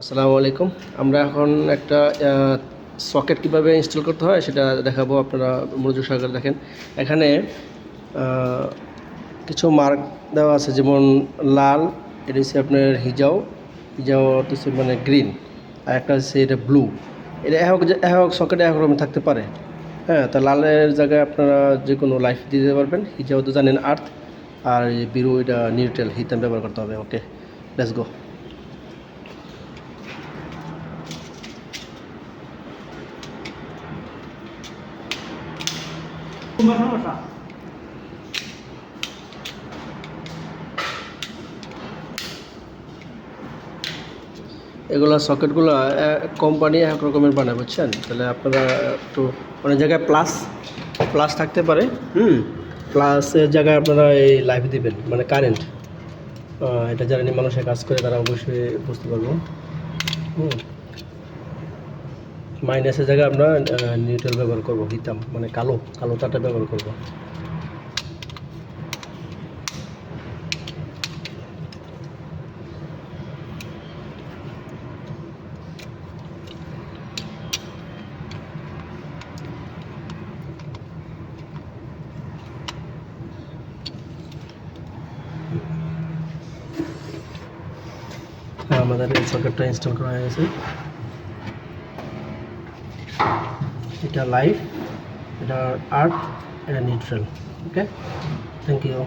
আসসালামু আলাইকুম। আমরা এখন একটা সকেট কিভাবে ইনস্টল করতে হয় সেটা দেখাবো। আপনারা মনোযোগ সহকারে দেখেন। এখানে কিছু মার্ক দেওয়া আছে, যেমন লাল, এটা হচ্ছে আপনার হিজাও হচ্ছে মানে গ্রিন, আর একটা হচ্ছে এটা ব্লু। এটা এক সকেটে এক রকম থাকতে পারে। হ্যাঁ, তা লালের জায়গায় আপনারা যে কোনো লাইফ দিয়ে দিতে পারবেন। হিজাও তো জানেন আর্থ, আর বিরু এটা নিউট্রাল হিতাম ব্যবহার করতে হবে। ওকে, লেটস গো। এগুলো সকেটগুলো কোম্পানি এক রকমের বানায়, বুঝছেন? তাহলে আপনারা একটু অনেক জায়গায় প্লাস প্লাস থাকতে পারে। প্লাসের জায়গায় আপনারা এই লাইফ দিবেন, মানে কারেন্ট। এটা যারা নিয়ে মানুষের কাজ করে তারা অবশ্যই বুঝতে পারবো। মাইনাসের জায়গায় আমরা নিউট্রাল ব্যবহার করবো, হিতাম মানে কালো কালো তারটা ব্যবহার করবো। আমাদের এই সকেটটা ইনস্টল করা হয়ে গেছে। এটা লাইভ, এটা আর্থ, এটা নিউট্রাল। Okay, thank you.